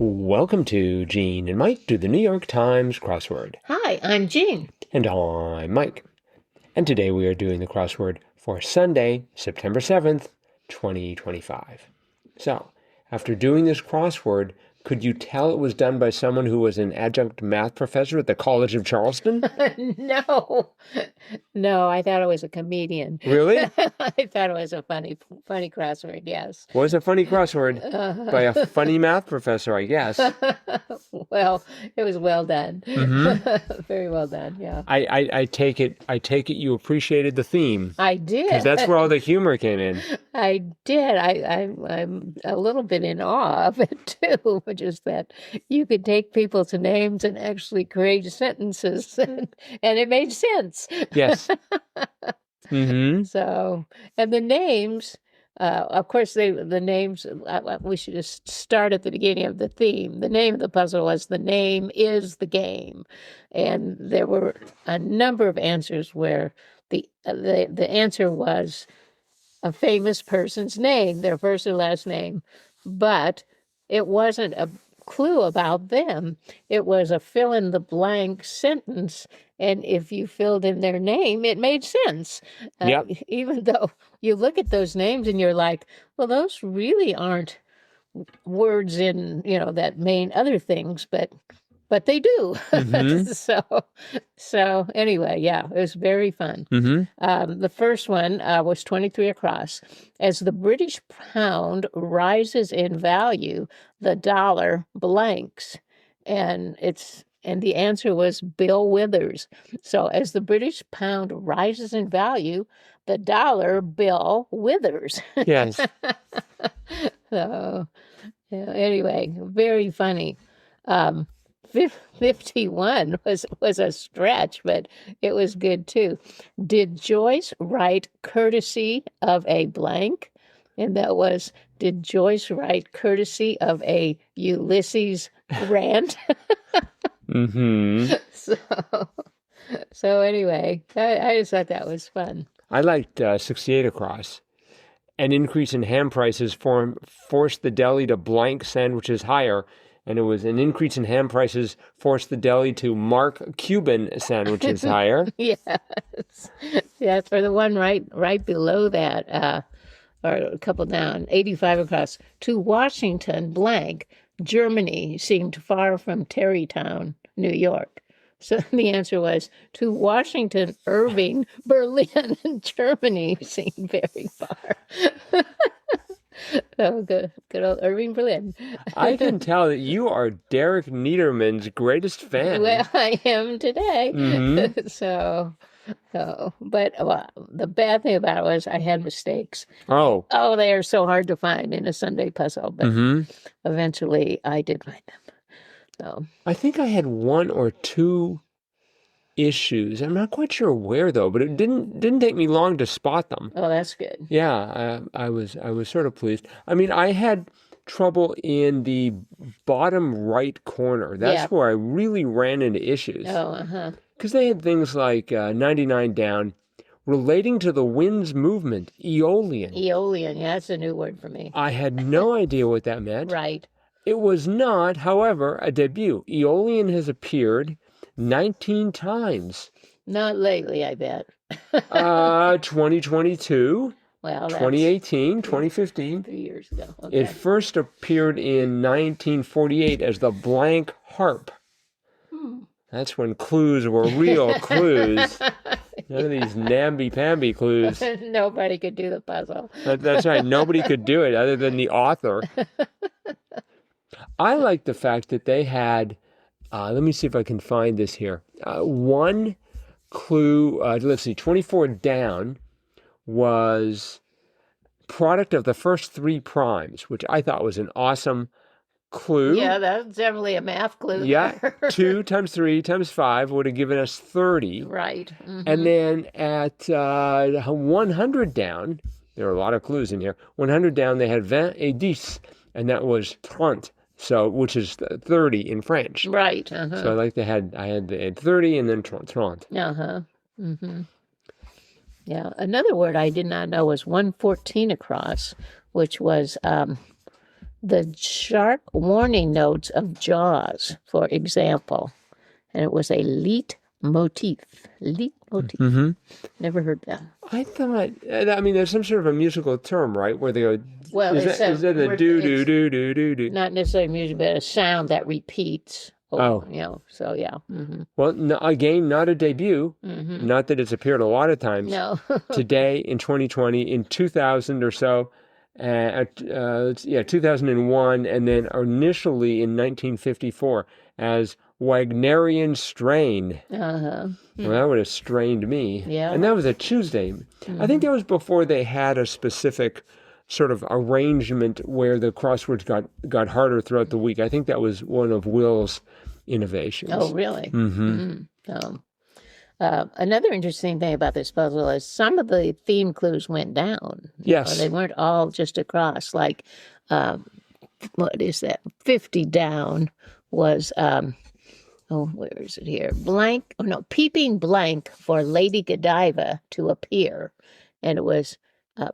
Welcome to Gene and Mike do the New York Times crossword. Hi, I'm Jean. And I'm Mike. And today we are doing the crossword for Sunday, September 7th, 2025. So, after doing this crossword, could you tell it was done by someone who was an adjunct math professor at the College of Charleston? No, I thought it was a comedian. Really? I thought it was a funny crossword, yes. Was a funny crossword by a funny math professor, I guess. Well, it was well done. Mm-hmm. Very well done, yeah. I take it you appreciated the theme. I did. Because that's where all the humor came in. I did. I'm a little bit in awe of it, too, which is that you could take people's names and actually create sentences, and it made sense. Yes. Mm-hmm. So, and the names, of course, the names, we should just start at the beginning of the theme. The name of the puzzle was The Name is the Game. And there were a number of answers where the answer was a famous person's name, their first or last name, but it wasn't a clue about them. It was a fill-in-the-blank sentence, and if you filled in their name, it made sense. Yep. Even though you look at those names and you're like, well, those really aren't words in, that mean other things, but they do. Mm-hmm. So anyway, yeah, it was very fun. Mm-hmm. The first one was 23 across. As the British pound rises in value, the dollar blanks. And the answer was Bill Withers. So as the British pound rises in value, the dollar Bill Withers. Yes. So anyway, very funny. 51 was a stretch, but it was good too. Did Joyce write courtesy of a blank? And that was, did Joyce write courtesy of a Ulysses Grant? Mm-hmm. So anyway, I just thought that was fun. I liked 68 across. An increase in ham prices forced the deli to blank sandwiches higher, and it was an increase in ham prices forced the deli to mark Cuban sandwiches higher. Yes. Yes, or the one right below that, or a couple down, 85 across. To Washington, blank, Germany seemed far from Terrytown, New York. So the answer was, to Washington, Irving, Berlin, and Germany seemed very far. Oh, good old Irving, Berlin. I can tell that you are Derek Niederman's greatest fan. Well, I am today. Mm-hmm. But the bad thing about it was I had mistakes. Oh, they are so hard to find in a Sunday puzzle, but eventually I did find them. So I think I had one or two issues. I'm not quite sure where though, but it didn't take me long to spot them. Oh, that's good. Yeah, I was sort of pleased. I mean, I had trouble in the bottom right corner. That's where I really ran into issues. Oh, Because they had things like 99 down, relating to the wind's movement, Aeolian. Aeolian, yeah, that's a new word for me. I had no idea what that meant. Right. It was not, however, a debut. Aeolian has appeared 19 times. Not lately, I bet. 2022, well, 2018, 2015. 3 years ago. Okay. It first appeared in 1948 as the blank harp. That's when clues were real clues. None of these namby-pamby clues. Nobody could do the puzzle. That's right. Nobody could do it other than the author. I like the fact that they had, let me see if I can find this here. One clue, let's see, 24 down was product of the first three primes, which I thought was an awesome clue. Yeah, that's definitely a math clue. Yeah, 2 times 3 times 5 would have given us 30. Right. And then at 100 down, there are a lot of clues in here. 100 down, they had 20 et 10, and that was 30, so which is 30 in French. Right. So I like I had 30 and then 30. Yeah. Another word I did not know was 114 across, which was the shark warning notes of Jaws, for example. And it was a leitmotif. Leitmotif. Mm-hmm. Never heard that. I thought, I mean, there's some sort of a musical term, right? Where they go, Well, is that a do? Not necessarily music, but a sound that repeats. Oh. You know, so yeah. Mm-hmm. Well, no, again, not a debut. Mm-hmm. Not that it's appeared a lot of times. No. Today, in 2020, in 2000 or so, 2001, and then initially in 1954 as Wagnerian strain. Uh-huh. Well, that would have strained me. Yeah. And that was a Tuesday. I think that was before they had a specific sort of arrangement where the crosswords got harder throughout the week. I think that was one of Will's innovations. Oh, really? Mm-hmm. Another interesting thing about this puzzle is some of the theme clues went down. Yes. They weren't all just across. Like, what is that? 50 down was, where is it here? Peeping blank for Lady Godiva to appear. And it was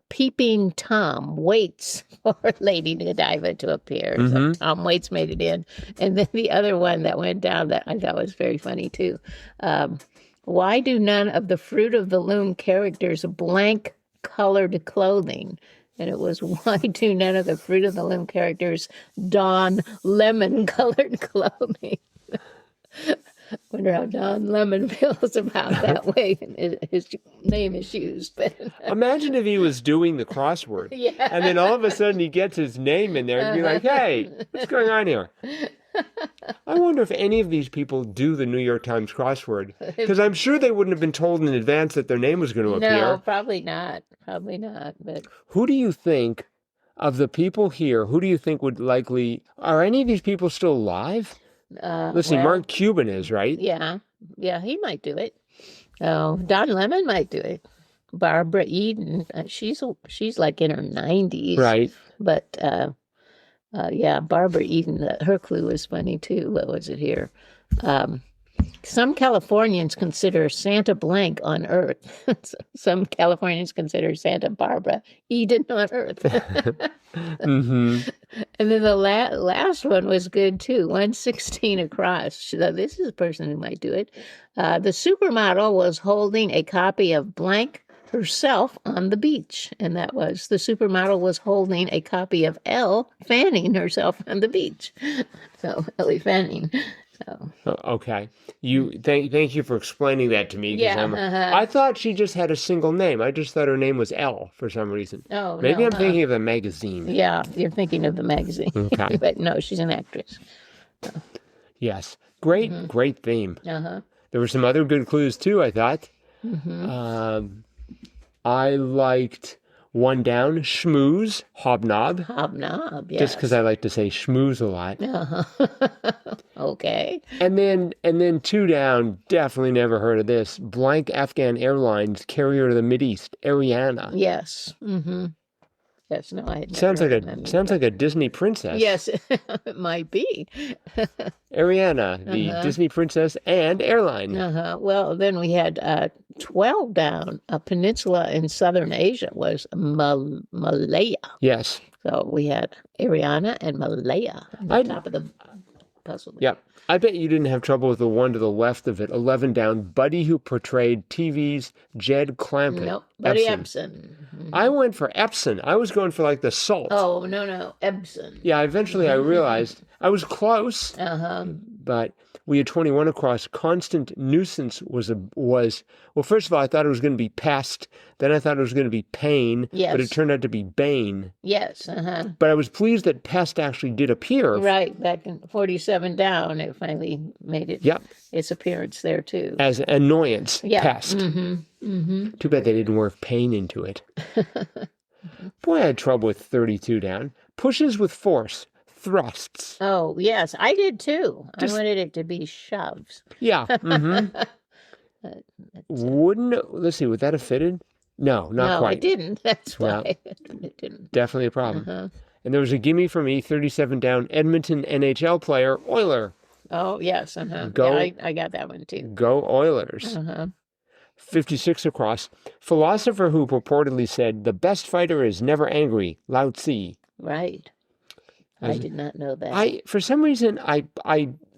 Peeping Tom waits for Lady Godiva to appear. Mm-hmm. So Tom Waits made it in. And then the other one that went down that I thought was very funny too. Why do none of the Fruit of the Loom characters blank colored clothing? And it was, why do none of the Fruit of the Loom characters don lemon colored clothing? Wonder how Don Lemon feels about that way his name is used. But imagine if he was doing the crossword, and then all of a sudden he gets his name in there and be like, "Hey, what's going on here?" I wonder if any of these people do the New York Times crossword, because I'm sure they wouldn't have been told in advance that their name was going to appear. No, probably not. Probably not. But who do you think of the people here? Who do you think would likely? Are any of these people still alive? Let's see, Mark Cuban is, right? Yeah, he might do it. Oh, Don Lemon might do it. Barbara Eden, she's like in her 90s. Right. But, Barbara Eden, her clue was funny too. What was it here? Some Californians consider Santa blank on Earth. Some Californians consider Santa Barbara Eden on Earth. Mm-hmm. And then the last one was good too. 116 across. So this is a person who might do it. The supermodel was holding a copy of blank herself on the beach. And that was, the supermodel was holding a copy of Elle fanning herself on the beach. So Ellie Fanning. So. Okay. Thank you for explaining that to me. Yeah. I thought she just had a single name. I just thought her name was Elle for some reason. Oh, maybe no, I'm thinking of the magazine. Yeah, you're thinking of the magazine. Okay. But no, she's an actress. Yes. Great theme. Uh-huh. There were some other good clues too, I thought. Mm-hmm. I liked one down, schmooze, hobnob. Hobnob, yes. Just because I like to say schmooze a lot. Uh-huh. Okay. And then two down, definitely never heard of this. Blank Afghan Airlines carrier to the Mideast, Ariana. Yes. Mm-hmm. Yes, no, I had sounds like a Disney princess. Yes, it might be. Ariana, the Disney princess and airline. Well, then we had 12 down. A peninsula in southern Asia was Malaya. Yes. So we had Ariana and Malaya on top of the puzzle. Yep. I bet you didn't have trouble with the one to the left of it. 11 down, Buddy who portrayed TV's Jed Clampett. Nope, Buddy Ebsen. Mm-hmm. I went for Epsom. I was going for like the salt. Oh, no, Ebsen. Yeah, eventually I realized I was close. But we had 21 across. Constant nuisance was well, first of all, I thought it was going to be pest. Then I thought it was going to be pain. Yes. But it turned out to be bane. Yes. But I was pleased that pest actually did appear. Right, back in 47 down, it finally made it. Yep. Its appearance there too. As annoyance, yeah. pest. Too bad they didn't work pain into it. Boy, I had trouble with 32 down. Pushes with force. Thrusts. Oh, yes, I did too. I wanted it to be shoves. Yeah. Let's see, would that have fitted? No, not quite. No, it didn't. That's why it didn't. Definitely a problem. And there was a gimme for me, 37 down, Edmonton NHL player, Oiler. Oh, yes. Go, yeah, I got that one too. Go Oilers. 56 across. Philosopher who purportedly said, the best fighter is never angry, Lao Tzu. Right. I did not know that. For some reason,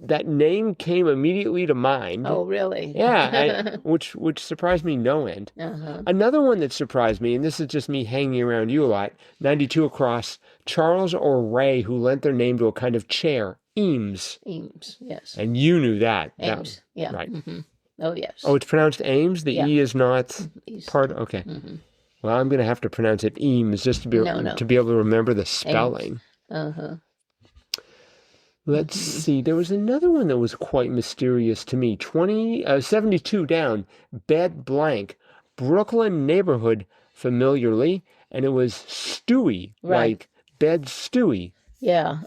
that name came immediately to mind. Oh, really? Yeah, which surprised me no end. Uh-huh. Another one that surprised me, and this is just me hanging around you a lot, 92 across, Charles or Ray, who lent their name to a kind of chair, Eames. Eames, yes. And you knew that. Ames, yeah. Right. Mm-hmm. Oh, yes. Oh, it's pronounced Ames? The Yeah. E is not East. part? Okay. Mm-hmm. Well, I'm going to have to pronounce it Eames just to be No. to be able to remember the spelling. Uh-huh. Let's see. There was another one that was quite mysterious to me. 72 down, bed blank, Brooklyn neighborhood familiarly, and it was Stewie, Right. like bed Stewie. Yeah.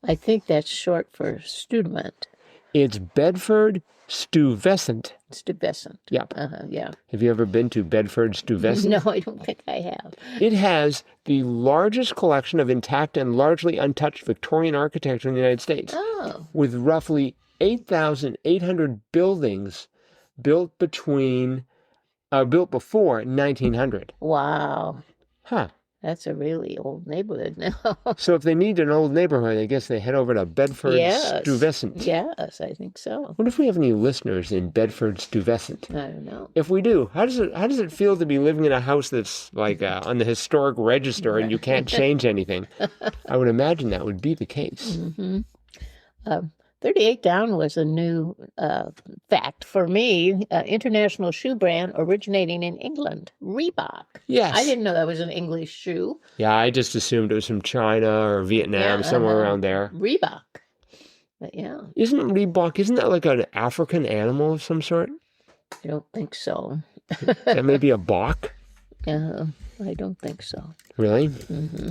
I think that's short for student. It's Bedford Stuyvesant. Stuyvesant. Yep. Yeah. Have you ever been to Bedford Stuyvesant? No, I don't think I have. It has the largest collection of intact and largely untouched Victorian architecture in the United States, Oh. with roughly 8,800 buildings built before 1900. Wow. Huh. That's a really old neighborhood now. So if they need an old neighborhood, I guess they head over to Bedford Stuyvesant. Yes, I think so. What if we have any listeners in Bedford Stuyvesant? I don't know. If we do, how does it feel to be living in a house that's like on the historic register and you can't change anything? I would imagine that would be the case. Mm-hmm. 38 down was a new fact for me. International shoe brand originating in England, Reebok. Yes. I didn't know that was an English shoe. Yeah, I just assumed it was from China or Vietnam, somewhere around there. Reebok. But yeah. Isn't that like an African animal of some sort? I don't think so. That may be a bok? I don't think so. Really? Mm-hmm.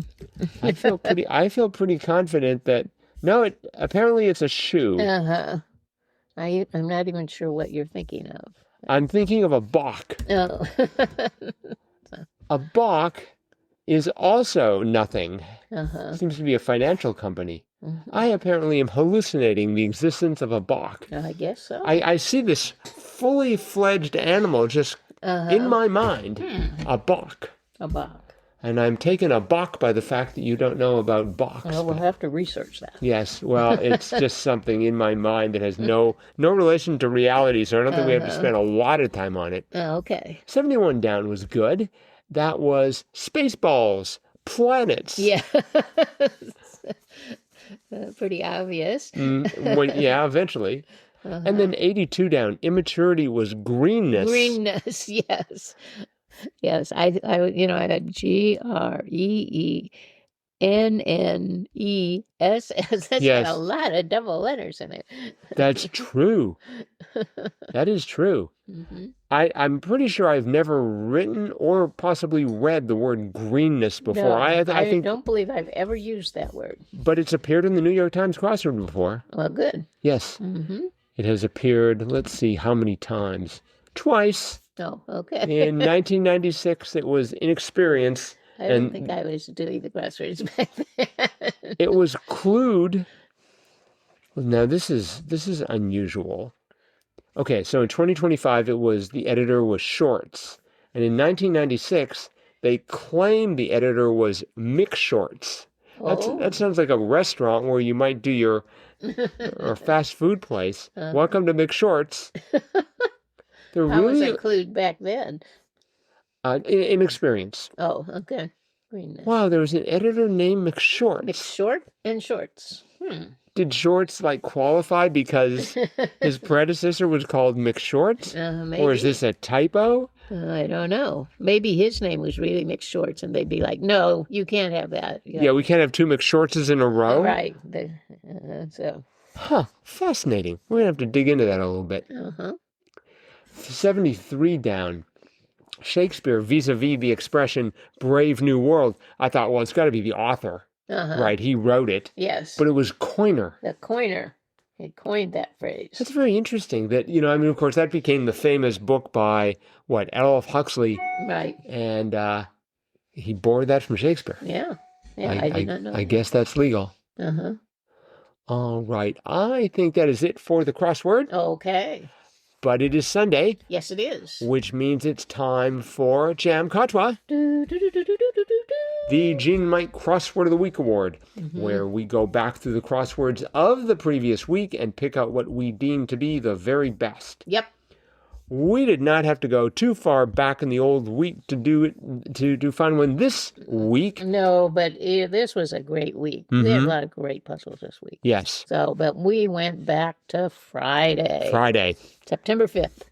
I feel pretty confident that no, apparently it's a shoe. I'm not even sure what you're thinking of. I'm thinking of a bok. Oh. A bok is also nothing. Uh-huh. Seems to be a financial company. Mm-hmm. I apparently am hallucinating the existence of a bok. I guess so. I see this fully fledged animal just in my mind. A bok. A bok. And I'm taken aback by the fact that you don't know about boks. Well, we'll have to research that. Yes, well, it's just something in my mind that has no relation to reality, so I don't think we have to spend a lot of time on it. Okay. 71 down was good. That was Spaceballs, planets. Yeah. Pretty obvious. Yeah, eventually. And then 82 down, immaturity was greenness. Greenness, yes. Yes, I had GREENNESS. That's Yes. got a lot of double letters in it. That's true. That is true. Mm-hmm. I'm pretty sure I've never written or possibly read the word greenness before. No, I think, don't believe I've ever used that word. but it's appeared in the New York Times crossword before. Well, good. Yes, Mm-hmm. it has appeared. Let's see how many times. Twice. Oh, okay. In 1996, it was Inexperience. I don't think I was doing the crosswords back then. It was clued. Now this is unusual. Okay, so in 2025, the editor was Shorts, and in 1996, they claimed the editor was Mick Shorts. That sounds like a restaurant where you might do your or fast food place. Welcome to Mick Shorts. They're How was really that clued back then? Inexperience. Oh, okay. Greenness. Wow, there was an editor named McShorts. McShort and Shorts. Did Shorts qualify because his predecessor was called McShorts? Maybe. Or is this a typo? I don't know. Maybe his name was really McShorts, and they'd be like, "No, you can't have that." Yeah, we can't have two McShortses in a row. Right. Huh. Fascinating. We're gonna have to dig into that a little bit. 73 down. Shakespeare vis-a-vis the expression "Brave New World." I thought, well, it's got to be the author, right? He wrote it. Yes. But it was Coiner. The coiner had coined that phrase. That's very interesting. That of course, that became the famous book by Aldous Huxley. Right. And he borrowed that from Shakespeare. Yeah. I did not know. I guess that's legal. All right. I think that is it for the crossword. Okay. But it is Sunday, Yes, it is. which means it's time for Jam Katwa, Do, do, do, do, do, do, do, do. the Gene and Mike Crossword of the Week Award, where we go back through the crosswords of the previous week and pick out what we deem to be the very best. Yep. We did not have to go too far back in the old week to do it, to find one this week. No, but this was a great week. We had a lot of great puzzles this week. Yes, So, but we went back to Friday, September 5th.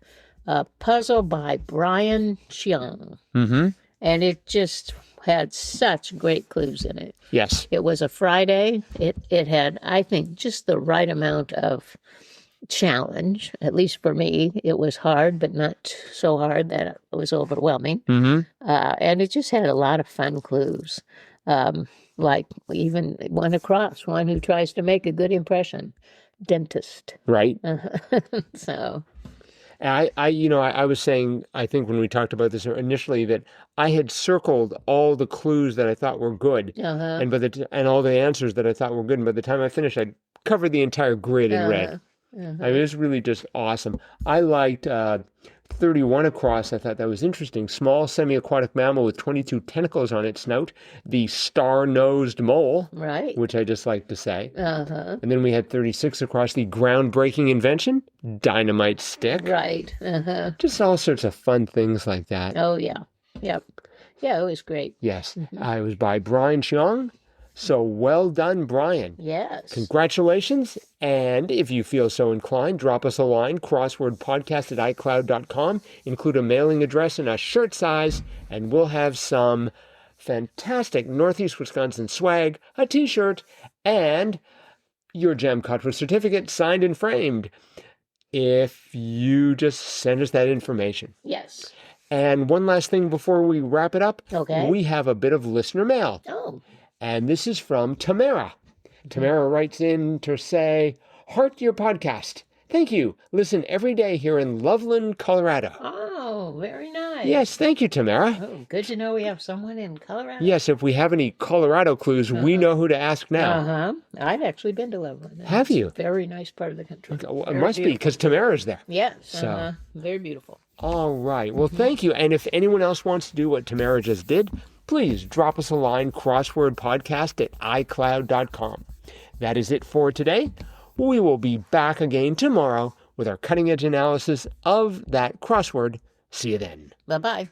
A puzzle by Brian Cheung. And it just had such great clues in it. Yes. It was a Friday. It had, I think, just the right amount of challenge. At least for me, it was hard, but not so hard that it was overwhelming. And it just had a lot of fun clues. Like even one across, one who tries to make a good impression. Dentist. Right. So... I was saying, I think when we talked about this initially, that I had circled all the clues that I thought were good, and all the answers that I thought were good. And by the time I finished, I'd covered the entire grid in red. I mean, it was really just awesome. I liked 31 across. I thought that was interesting. Small semi-aquatic mammal with 22 tentacles on its snout. The star-nosed mole, Right. which I just like to say. Uh-huh. And then we had 36 across, the groundbreaking invention, dynamite stick. Right. Uh-huh. Just all sorts of fun things like that. Oh, yeah. Yep. Yeah, it was great. Yes. It was by Brian Cheung. So well done, Brian. Yes. Congratulations. And if you feel so inclined, drop us a line, crosswordpodcast@icloud.com. Include a mailing address and a shirt size, and we'll have some fantastic Northeast Wisconsin swag, a t-shirt, and your Jam Katwa certificate signed and framed if you just send us that information. Yes. And one last thing before we wrap it up. Okay. We have a bit of listener mail. Oh. And this is from Tamara. Tamara writes in to say, "Heart your podcast. Thank you. Listen every day here in Loveland, Colorado." Oh, very nice. Yes, thank you, Tamara. Oh, good to know we have someone in Colorado. Yes, if we have any Colorado clues, we know who to ask now. Uh-huh. I've actually been to Loveland. Have It's you? a very nice part of the country. Well, it Very must be, beautiful. because Tamara's there. Yes. So- Uh-huh. Very beautiful. All right. Well, thank you. And if anyone else wants to do what Tamara just did, please drop us a line, crosswordpodcast@icloud.com. That is it for today. We will be back again tomorrow with our cutting-edge analysis of that crossword. See you then. Bye-bye.